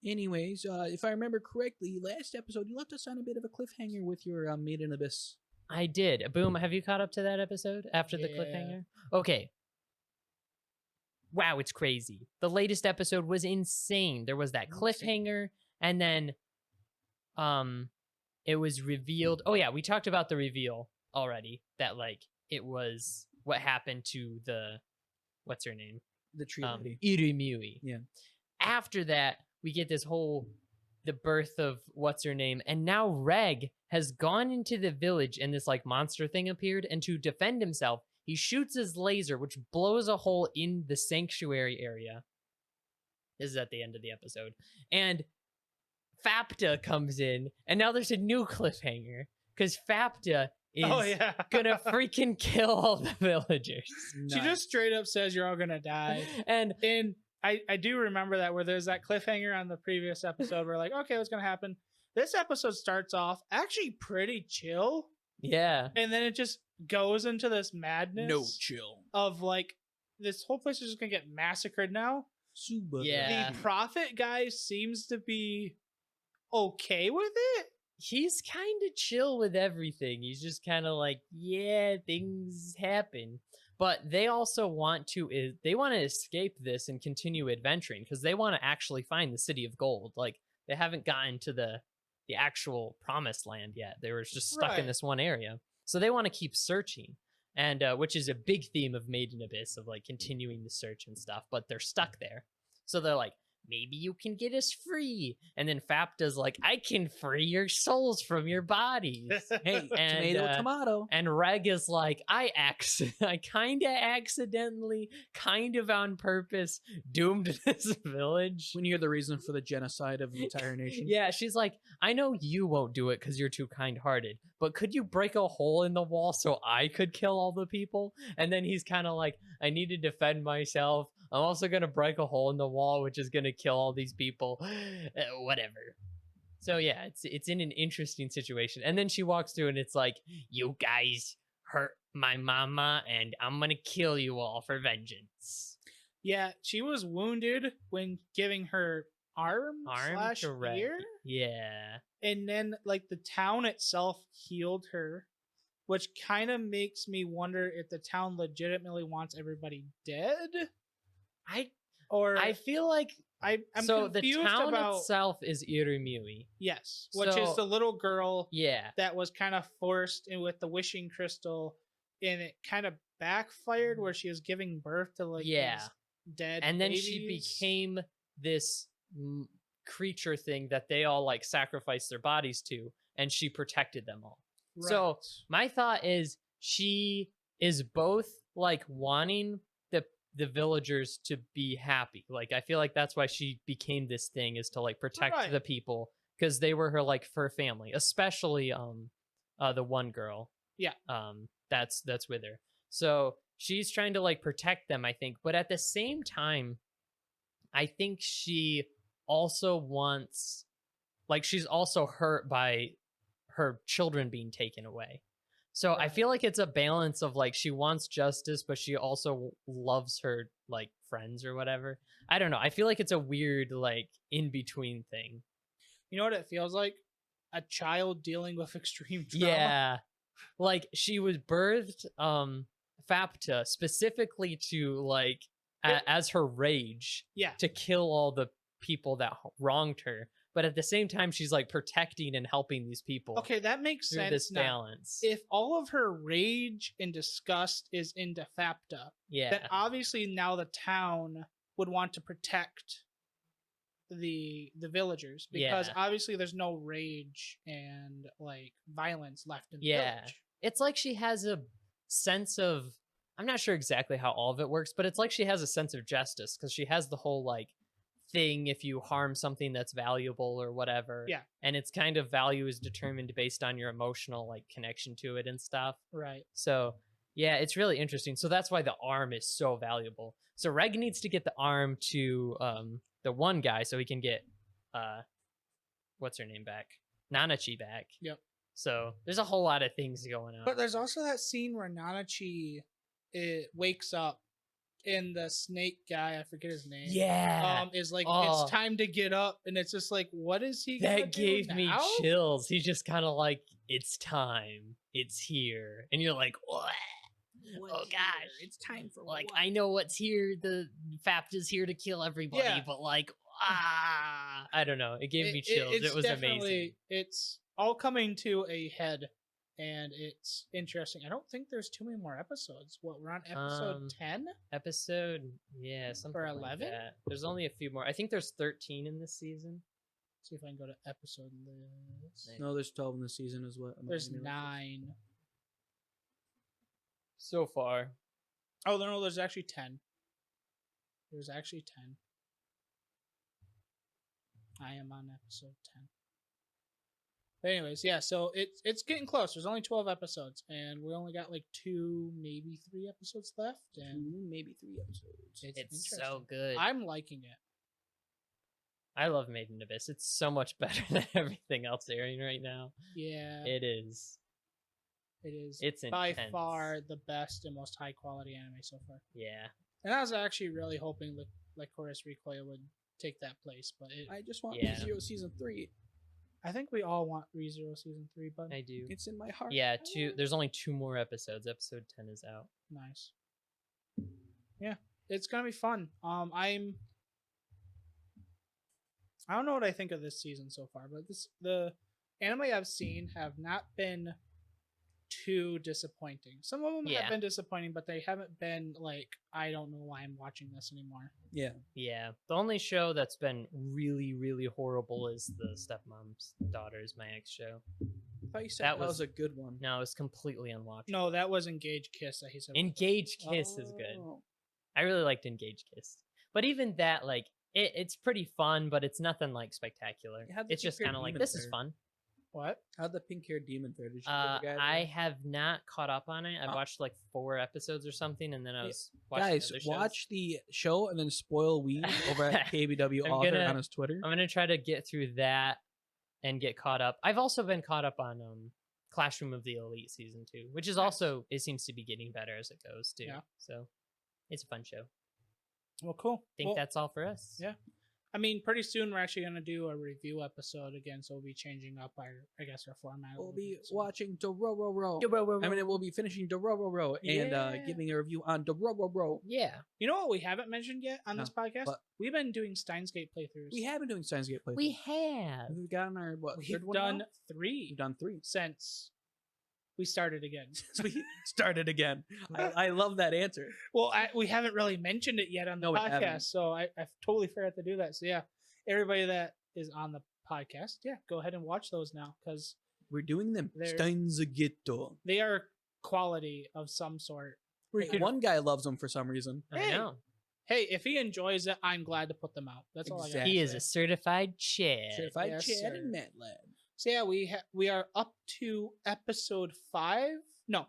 Anyways, if I remember correctly, last episode you left us on a bit of a cliffhanger with your Made in Abyss. I did. Boom, have you caught up to that episode after the Yeah. cliffhanger? Okay. Wow, it's crazy. The latest episode was insane. There was that Insane. cliffhanger and then it was revealed. Oh yeah, we talked about the reveal already that like it was what happened to the what's her name? The tree lady. Irumui. Yeah. After that, we get this whole the birth of what's her name, and now Reg has gone into the village, and this like monster thing appeared, and to defend himself, he shoots his laser, which blows a hole in the sanctuary area. This is at the end of the episode, and Fapta comes in, and now there's a new cliffhanger because Fapta is Oh yeah. gonna freaking kill all the villagers. She just straight up says you're all gonna die. And And I do remember that where there's that cliffhanger on the previous episode where like, okay, what's gonna happen? This episode starts off actually pretty chill, yeah, and then it just goes into this madness No chill. of like this whole place is just gonna get massacred now. Super. Yeah. The prophet guy seems to be okay with it. he's kind of chill with everything. He's just kind of like, yeah, things happen. But they also want to escape this and continue adventuring because they want to actually find the city of gold. Like they haven't gotten to the actual promised land yet. They were just stuck in Right. this one area. So they want to keep searching. And which is a big theme of Made in Abyss of like continuing the search and stuff, but they're stuck there. So they're like, maybe you can get us free. And then Fapta's like, I can free your souls from your bodies. Hey, And, tomato. And Reg is like, I kind of accidentally, kind of on purpose, doomed this village. When you hear the reason for the genocide of the entire nation. Yeah, she's like, I know you won't do it because you're too kind-hearted, but could you break a hole in the wall so I could kill all the people? And then he's kind of like, I need to defend myself. I'm also going to break a hole in the wall, which is going to kill all these people. Whatever. So yeah, it's in an interesting situation. And then she walks through and it's like, you guys hurt my mama and I'm going to kill you all for vengeance. Yeah, she was wounded when giving her arm slash to Reg. ear, Yeah. and then like the town itself healed her, which kind of makes me wonder if the town legitimately wants everybody dead, or I feel like I'm so the confused town about itself is Irumui. yes, which is So- the little girl Yeah. that was kind of forced in with the wishing crystal, and it kind of backfired where she was giving birth to like Yeah. these dead And then she babies. became this creature thing that they all like sacrificed their bodies to, and she protected them all. So Right. my thought is she is both like wanting the villagers to be happy. Like I feel like that's why she became this thing, is to like protect Right. the people because they were her like fur family, especially the one girl. Yeah. That's with her. So she's trying to like protect them, I think, but at the same time I think she also wants, like, she's also hurt by her children being taken away. So I Right. feel like it's a balance of like she wants justice, but she also loves her like friends or whatever. I don't know. I feel like it's a weird like in between thing. You know what it feels like? A child dealing with extreme trauma. Yeah. Like she was birthed Fapta specifically to like as her rage Yeah. to kill all the people that wronged her, but at the same time she's like protecting and helping these people Okay, that makes through sense this now. balance. If all of her rage and disgust is into Fapta, Yeah. then obviously now the town would want to protect the villagers, because Yeah. obviously there's no rage and like violence left in the Yeah. village. It's like she has a sense of, I'm not sure exactly how all of it works, but it's like she has a sense of justice because she has the whole like thing, if you harm something that's valuable or whatever. Yeah. And its kind of value is determined based on your emotional like connection to it and stuff. Right. So yeah, it's really interesting. So that's why the arm is so valuable. So Reg needs to get the arm to the one guy so he can get what's her name back? Nanachi back. Yep. So there's a whole lot of things going on. But there's also that scene where Nanachi wakes up and the snake guy, I forget his name. Yeah. Is like, Oh. it's time to get up, and it's just like, what is he gonna That do gave me now? chills. He's just kind of like, it's time. It's here. And you're like, what? Oh gosh. It's time for Like, what? I know what's here. The Fapt is here to kill everybody, Yeah. but like, I don't know. It gave me chills. It, it's was amazing. definitely- It's all coming to a head, and it's interesting. I don't think there's too many more episodes. What, we're on episode 10? Episode, yeah, something Or like 11? that. There's only a few more. I think there's 13 in this season. See if I can go to episode list. No, there's 12 in the season as well. There's 9. So far. Oh, no, there's actually 10. There's actually 10. I am on episode 10. But anyways, yeah. So it's getting close. There's only 12 episodes, and we only got like 2, maybe 3 episodes left. And 2, maybe 3 episodes. It's so interesting. good. I'm liking it. I love Made in Abyss. It's so much better than everything else airing right now. Yeah, It is. it is. It's by intense. far the best and most high quality anime so far. Yeah. And I was actually really hoping like Chorus Recoil would take that place, but I just want Yeah. Zero Season 3. I think we all want ReZero Season 3, but I do. It's in my heart. Yeah, there's only 2 more episodes. Episode 10 is out. nice. Yeah, it's gonna be fun. I don't know what I think of this season so far, but the anime I've seen have not been too disappointing. Some of them Yeah. have been disappointing, but they haven't been like, I don't know why I'm watching this anymore. Yeah. Yeah. The only show that's been really, really horrible is the Stepmom's Daughters, my ex show. I thought you said That that was- was a good one. No, it was completely unwatchable. No, that was Engage Kiss that he said. Engage Kiss is good. Oh. I really liked Engage Kiss. But even that, like, it's pretty fun, but it's nothing like spectacular. It had the It's just pink-haired kind of like, demon this is there. fun. What? How'd the pink haired demon fare? Did you get the guy I there? have not caught up on it. I've Oh. watched like 4 episodes or something, and then I Yeah. was watching Guys, other shows. watch the show and then spoil weed over at KBW I'm author gonna- on his Twitter. I'm gonna try to get through that and get caught up. I've also been caught up on Classroom of the Elite season 2, which is Nice. also, it seems to be getting better as it goes too. Yeah. So it's a fun show. Well, cool. I think Well, that's all for us. Yeah. I mean, pretty soon we're actually going to do a review episode again, so we'll be changing up our format. a We'll little be bit, so- watching Dororo. I mean, we'll be finishing Dororo and Yeah. giving a review on Dororo. Yeah. You know what we haven't mentioned yet on this podcast? what? We've been doing Steins Gate playthroughs. We have been doing Steins Gate playthroughs. We have. We've gotten our what? We've third one done now? 3 We've done 3. since we started again. So we started again. I love that answer. Well, we haven't really mentioned it yet on the No, we haven't. podcast, so I totally forgot to do that. So yeah, everybody that is on the podcast, yeah, go ahead and watch those now because We're doing them. They're- Steins Gate. they are quality of some sort. Freaking one guy loves them for some reason. I Hey, know. Hey, if he enjoys it, I'm glad to put them out. That's all I got. Exactly. He is a certified Chad. Certified Yes, Chad sir. and Matt Lad. So yeah, we are up to episode 5. No,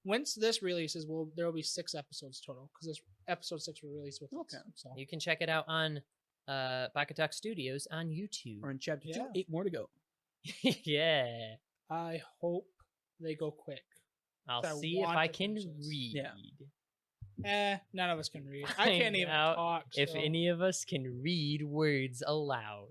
once this releases, there will be 6 episodes total because this episode 6 will release with Okay. this. So You can check it out on Baka-Talk Studios on YouTube. We're in chapter 2. Yeah. 8 more to go. Yeah. I hope they go quick. I'll I see if want I the can episodes. read. Yeah. None of us can read. I Find can't even out talk. If so any of us can read words aloud.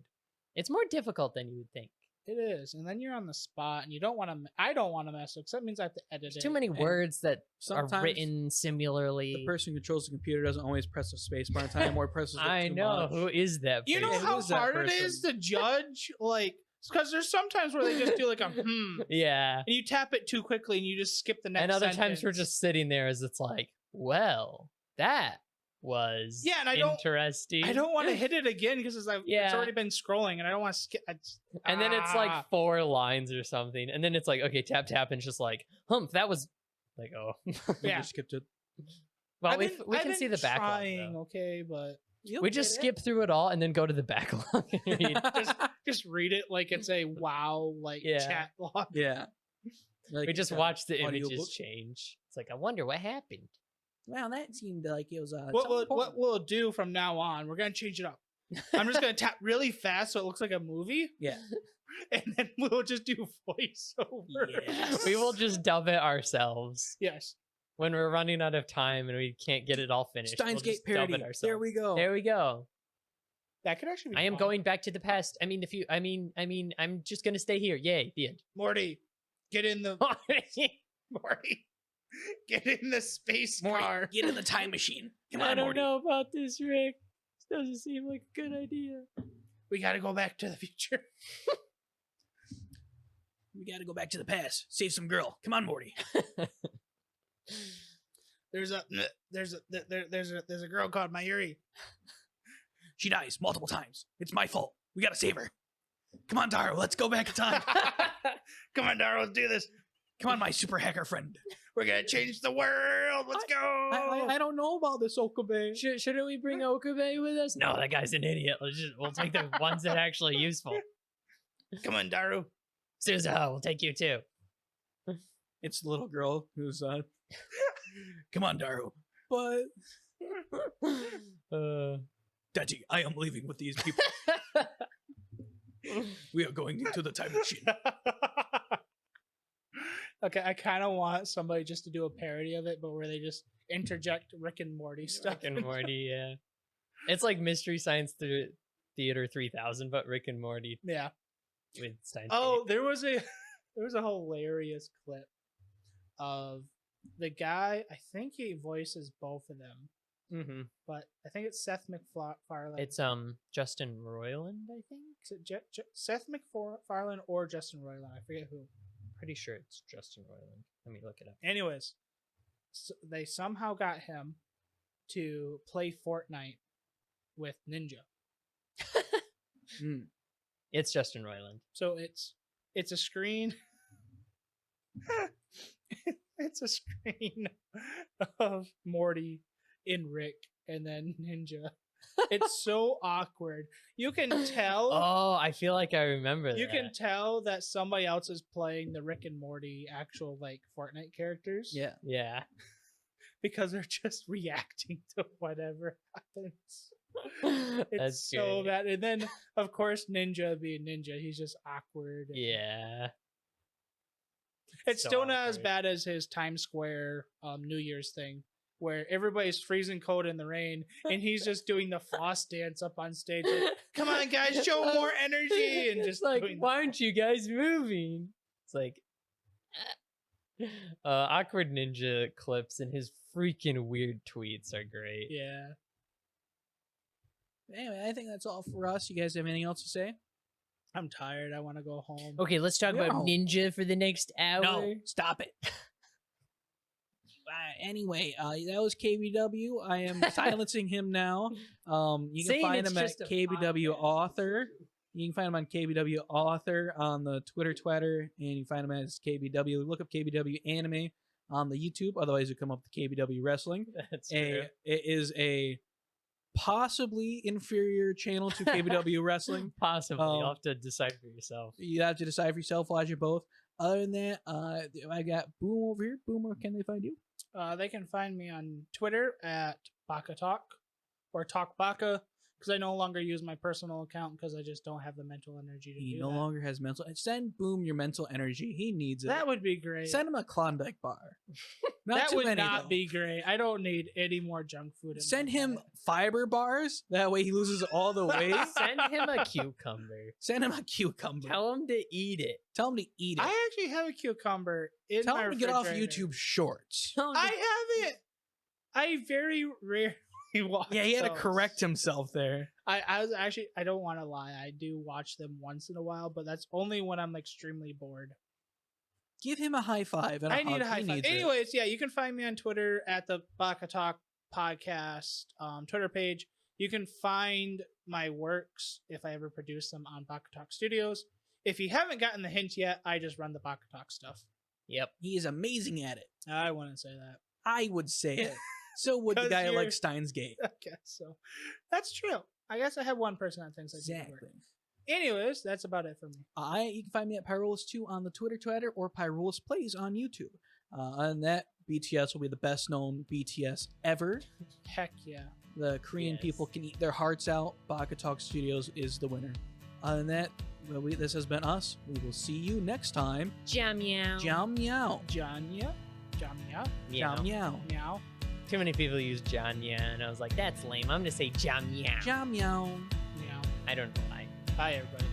It's more difficult than you would think. it is, and then you're on the spot, and you don't want to. I don't want to mess up because that means I have to edit There's it. too many and words that Sometimes are written similarly. the person who controls the computer doesn't always press the space bar in time or presses it I too know. much. Who is that? You know person? how Who's that hard it is person? to judge, like, because there's sometimes where they just do like a Yeah. and you tap it too quickly, and you just skip the next. And other times we're sentence. just sitting there as it's like, well, that was Yeah, and I don't- interesting. I don't want to hit it again because it's like it's Yeah. already been scrolling, and I don't want to skip. And then it's like 4 lines or something. And then it's like, okay, tap, tap. And it's just like, humph, that was like, oh. You Yeah. just skipped it. Well, I've we been- we I've can see been the backlog. trying, though. okay, but We just skip through it all and then go to the backlog and read. just read it like it's a WoW Yeah. chat log. Yeah. Like, We just watch the audiobook. images change. It's like, I wonder what happened. Well, that seemed like it was What we'll do from now on, we're gonna change it up. I'm just gonna tap really fast so it looks like a movie, Yeah. and then we'll just do voiceover. Yes. We will just dub it ourselves Yes. when we're running out of time and we can't get it all finished. Steins we'll Gate just dub parody. it ourselves. There we go. There we go. That could actually be I am fun. going back to the past. I mean, if you, I mean, I'm just gonna stay here. Yay, the end. Morty, get in the Morty. Get in the space car. Get in the time machine. Come I on, don't Morty. know about this, Rick. This doesn't seem like a good idea. We gotta go back to the future. We gotta go back to the past. Save some girl. Come on, Morty. There's a girl called Mayuri. She dies multiple times. It's my fault. We gotta save her. Come on, Daro. Let's go back in time. Come on, Dara, let's do this. Come on, my super hacker friend. We're gonna change the world. Let's go. I don't know about this Okabe. Shouldn't we bring Okabe with us? No, that guy's an idiot. We'll take the ones that are actually useful. Come on, Daru. Suzuha, we'll take you too. It's the little girl who's come on, Daru. But Daddy, I am leaving with these people. We are going into the time machine. Okay, I kind of want somebody just to do a parody of it, but where they just interject Rick and Morty stuff. Rick and Morty, yeah. It's like Mystery Science Theater 3000, but Rick and Morty Yeah. with science. Oh, there was a hilarious clip of the guy. I think he voices both of them, Mm-hmm. but I think it's Seth MacFarlane. It's Justin Roiland, I think. Is it Seth MacFarlane or Justin Roiland? I forget who. Pretty sure it's Justin Roiland. Let me look it up. Anyways, so they somehow got him to play Fortnite with Ninja. It's Justin Roiland. So it's a screen. It's a screen of Morty in Rick and then Ninja. It's so awkward. You can tell. Oh, I feel like I remember that. You can tell that somebody else is playing the Rick and Morty actual like Fortnite characters. Yeah. Yeah. Because they're just reacting to whatever happens. It's That's so great. bad. And then of course Ninja being Ninja, he's just awkward. Yeah. It's So still not as awkward. bad as his Times Square New Year's thing, where everybody's freezing cold in the rain, and he's just doing the floss dance up on stage. Like, come on, guys, show more energy, and just like, doing why aren't you guys moving? It's like awkward ninja clips and his freaking weird tweets are great. Yeah. Anyway, I think that's all for us. You guys have anything else to say? I'm tired. I want to go home. Okay, let's talk about No. Ninja for the next hour. No, stop it. Anyway, that was KBW. I am silencing him now. You can Saying find it's him at just a KBW podcast. Author. You can find him on KBW Author on the Twitter, and you can find him as KBW. Look up KBW Anime on the YouTube. Otherwise, you come up with KBW Wrestling. That's true. It is a possibly inferior channel to KBW Wrestling. Possibly. You'll have to decide for yourself. You have to decide for yourself. Watch it both. Other than that, I got Boom over here. Boom, where can they find you? They can find me on Twitter at Baka-Talk or Talk Baka, because I no longer use my personal account because I just don't have the mental energy to He do no that. longer has mental. Send Boom your mental energy. He needs it. That would be great. Send him a Klondike bar. Not that too would many, not though. be great. I don't need any more junk food. In Send my him diet. fiber bars. That way he loses all the weight. Send him a cucumber. Send him a cucumber. Tell him to eat it. Tell him to eat it. I actually have a cucumber in Tell my him to get off refrigerator. YouTube Shorts. Tell him to- I haven't. I very rarely watch. Yeah, he had to those. correct himself there. I was actually. I don't want to lie. I do watch them once in a while, but that's only when I'm extremely bored. Give him a high five. And I need hug. a high He five. needs it. Anyways, yeah, you can find me on Twitter at the Baka-Talk Podcast Twitter page. You can find my works if I ever produce them on Baka-Talk Studios. If you haven't gotten the hint yet, I just run the Baka-Talk stuff. Yep. He is amazing at it. I wouldn't say that. I would say it. So would the 'Cause guy you're- like Steins Gate. I guess so. That's true. I guess I have one person that thinks I do good work. Exactly. Anyways, that's about it for me. You can find me at Pyrolus2 on the Twitter or Pyrolus Plays on YouTube. Other than that, BTS will be the best known BTS ever. Heck yeah. The Korean Yes. people can eat their hearts out. Baka-Talk Studios is the winner. Other than that, this has been us. We will see you next time. Jam meow. Jiao meow. Janya. Janya. Jiao meow. Meow. Too many people use Janya, and I was like, that's lame. I'm gonna say Jam meow. Jiao meow. Meow. I don't know why. Bye, everybody.